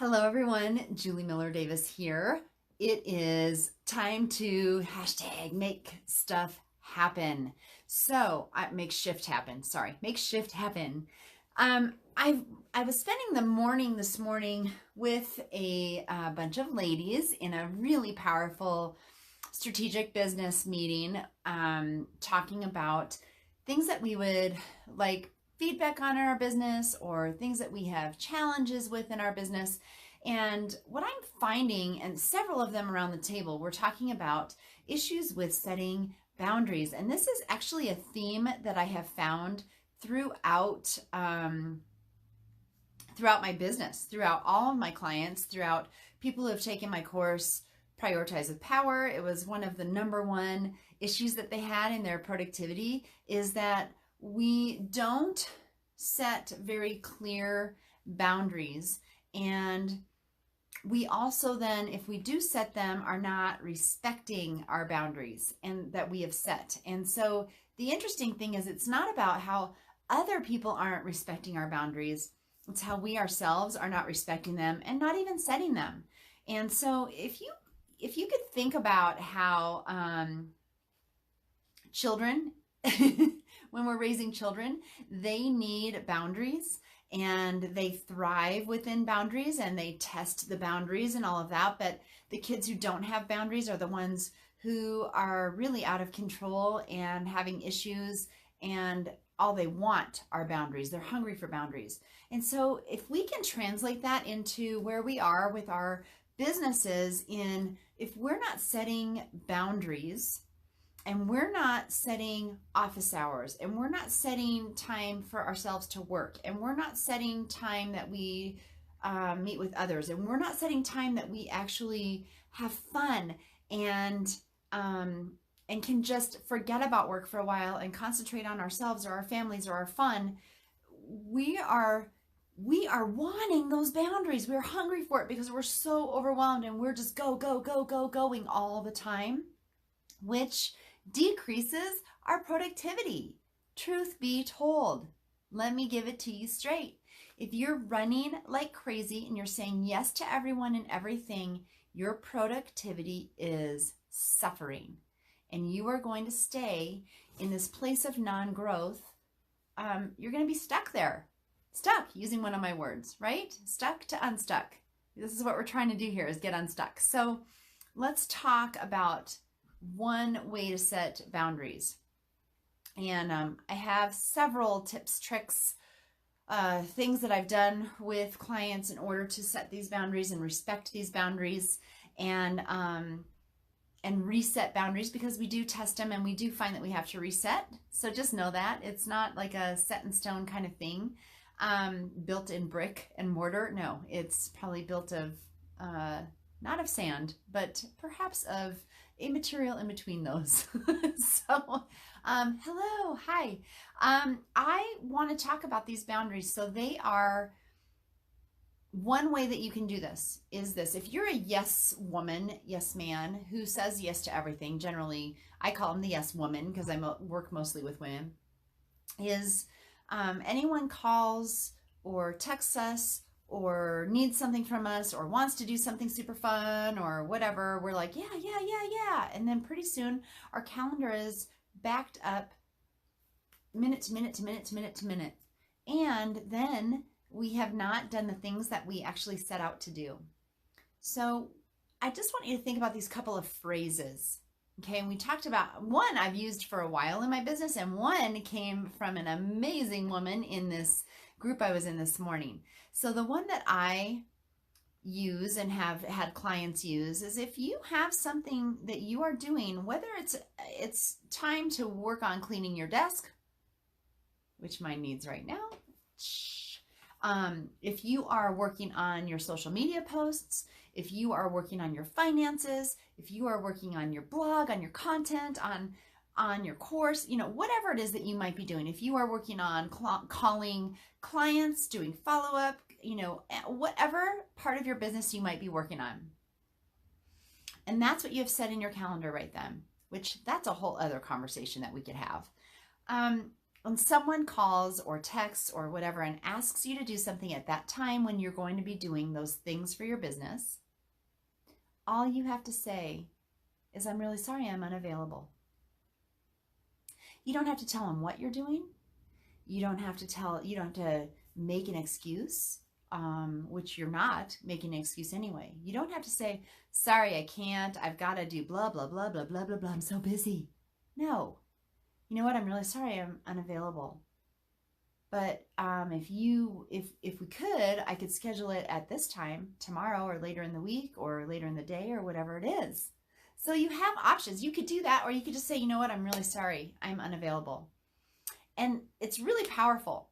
Hello everyone, Julie Miller Davis here. It is time to hashtag make stuff happen. Make shift happen. Sorry, make shift happen. I was spending the morning this morning with a bunch of ladies in a really powerful strategic business meeting, talking about things that we would like feedback on in our business or things that we have challenges with in our business. And what I'm finding, and several of them around the table, we're talking about issues with setting boundaries. And this is actually a theme that I have found throughout my business, throughout all of my clients, throughout people who have taken my course, Prioritize with Power. It was one of the number one issues that they had in their productivity, is that we don't set very clear boundaries. And we also then, if we do set them, are not respecting our boundaries and that we have set. And so the interesting thing is, it's not about how other people aren't respecting our boundaries. It's how we ourselves are not respecting them and not even setting them. And so if you could think about how children, when we're raising children, they need boundaries and they thrive within boundaries and they test the boundaries and all of that. But the kids who don't have boundaries are the ones who are really out of control and having issues, and all they want are boundaries. They're hungry for boundaries. And so if we can translate that into where we are with our businesses, if we're not setting boundaries, and we're not setting office hours, and we're not setting time for ourselves to work, and we're not setting time that we meet with others, and we're not setting time that we actually have fun and can just forget about work for a while and concentrate on ourselves or our families or our fun, we are wanting those boundaries. We're hungry for it because we're so overwhelmed and we're just going all the time, which decreases our productivity. Truth be told, let me give it to you straight. If you're running like crazy and you're saying yes to everyone and everything, your productivity is suffering. And you are going to stay in this place of non-growth. You're going to be stuck there. Stuck, using one of my words, right? Stuck to unstuck. This is what we're trying to do here, is get unstuck. So let's talk about one way to set boundaries. And I have several tips, tricks, things that I've done with clients in order to set these boundaries and respect these boundaries and reset boundaries, because we do test them and we do find that we have to reset. So just know that it's not like a set in stone kind of thing, built in brick and mortar. No, it's probably built of not of sand, but perhaps of a material in between those. So, hello, hi. I want to talk about these boundaries. So they are, one way that you can do this is this. If you're a yes woman, yes man, who says yes to everything, generally, I call them the yes woman because I work mostly with women, is anyone calls or texts us or needs something from us or wants to do something super fun or whatever, we're like, yeah. And then pretty soon our calendar is backed up minute to minute to minute to minute to minute. And then we have not done the things that we actually set out to do. So I just want you to think about these couple of phrases. Okay, and we talked about one I've used for a while in my business, and one came from an amazing woman in this group I was in this morning. So the one that I use and have had clients use is, if you have something that you are doing, whether it's time to work on cleaning your desk, which mine needs right now. If you are working on your social media posts, if you are working on your finances, if you are working on your blog, on your content, on your course, whatever it is that you might be doing, if you are working on calling clients, doing follow-up, whatever part of your business you might be working on. And that's what you have set in your calendar right then, which that's a whole other conversation that we could have. when someone calls or texts or whatever and asks you to do something at that time when you're going to be doing those things for your business, all you have to say is, I'm really sorry, I'm unavailable. You don't have to tell them what you're doing. You don't have to make an excuse, which you're not making an excuse anyway. You don't have to say, sorry, I can't, I've got to do blah, blah, blah, blah, blah, blah, blah, I'm so busy. No. You know what? I'm really sorry, I'm unavailable. But if we could, I could schedule it at this time tomorrow or later in the week or later in the day or whatever it is. So you have options. You could do that, or you could just say, you know what? I'm really sorry, I'm unavailable. And it's really powerful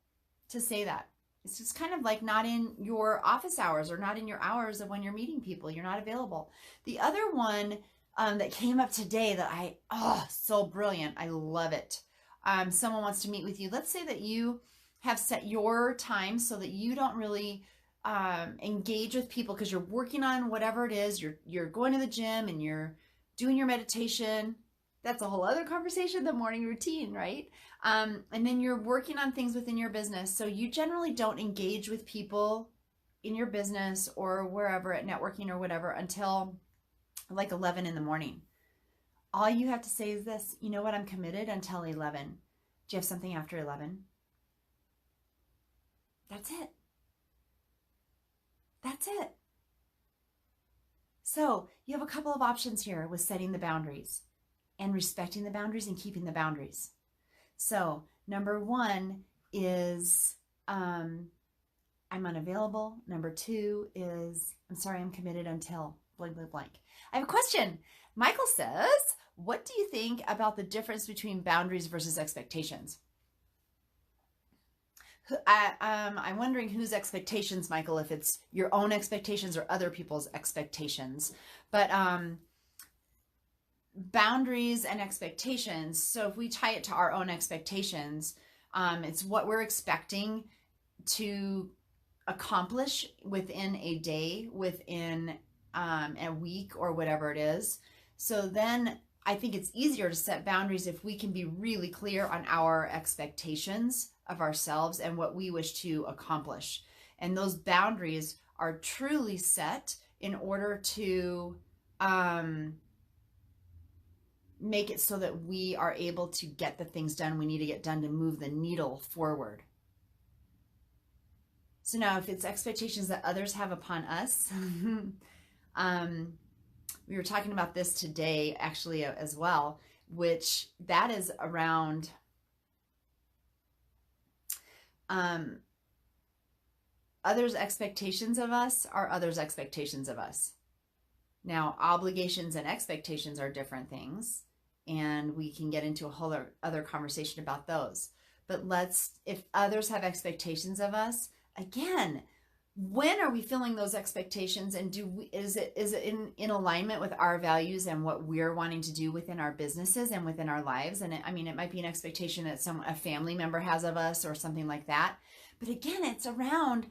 to say that. It's just kind of like not in your office hours or not in your hours of when you're meeting people. You're not available. The other one that came up today that so brilliant. I love it. Someone wants to meet with you. Let's say that you have set your time so that you don't really engage with people because you're working on whatever it is. You're going to the gym and you're doing your meditation. That's a whole other conversation, the morning routine, right? And then you're working on things within your business. So you generally don't engage with people in your business or wherever at networking or whatever until like 11 in the morning. All you have to say is this, you know what, I'm committed until 11. Do you have something after 11? That's it. That's it. So you have a couple of options here with setting the boundaries and respecting the boundaries and keeping the boundaries. So number one is I'm unavailable. Number two is I'm sorry, I'm committed until blank, blank, blank. I have a question. Michael says, what do you think about the difference between boundaries versus expectations? I'm wondering whose expectations, Michael, if it's your own expectations or other people's expectations. But boundaries and expectations. So if we tie it to our own expectations, it's what we're expecting to accomplish within a day, within a week or whatever it is. So then I think it's easier to set boundaries if we can be really clear on our expectations of ourselves and what we wish to accomplish. And those boundaries are truly set in order to make it so that we are able to get the things done we need to get done to move the needle forward. So now if it's expectations that others have upon us, we were talking about this today actually as well, which that is around others' expectations of us are others' expectations of us. Now, obligations and expectations are different things, and we can get into a whole other conversation about those. But if others have expectations of us, again, when are we filling those expectations, and is it in alignment with our values and what we're wanting to do within our businesses and within our lives? And it might be an expectation that a family member has of us or something like that. But again, it's around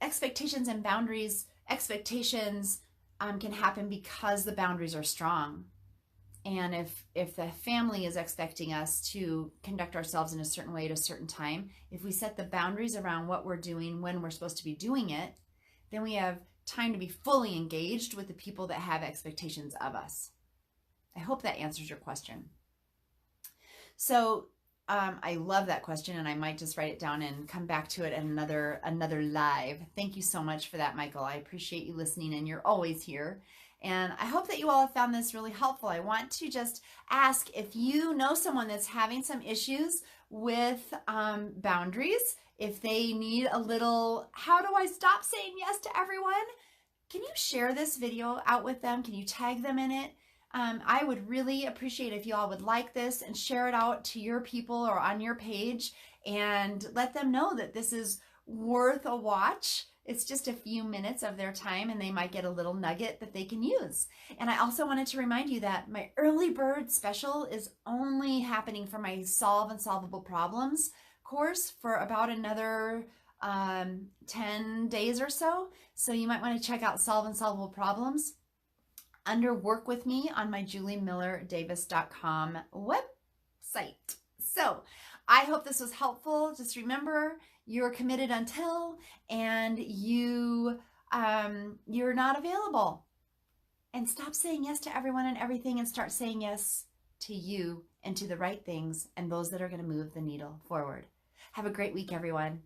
expectations and boundaries. Expectations can happen because the boundaries are strong. And if the family is expecting us to conduct ourselves in a certain way at a certain time, if we set the boundaries around what we're doing when we're supposed to be doing it, then we have time to be fully engaged with the people that have expectations of us. I hope that answers your question. So I love that question, and I might just write it down and come back to it in another live. Thank you so much for that, Michael. I appreciate you listening, and you're always here. And I hope that you all have found this really helpful. I want to just ask if you know someone that's having some issues with boundaries, if they need a little, how do I stop saying yes to everyone? Can you share this video out with them? Can you tag them in it? I would really appreciate if you all would like this and share it out to your people or on your page and let them know that this is worth a watch. It's just a few minutes of their time and they might get a little nugget that they can use. And I also wanted to remind you that my early bird special is only happening for my Solve Unsolvable Problems course for about another 10 days or so. So you might want to check out Solve Unsolvable Problems under Work With Me on my juliemillerdavis.com website. So I hope this was helpful. Just remember, you're committed until, and you're not available. And stop saying yes to everyone and everything and start saying yes to you and to the right things and those that are going to move the needle forward. Have a great week, everyone.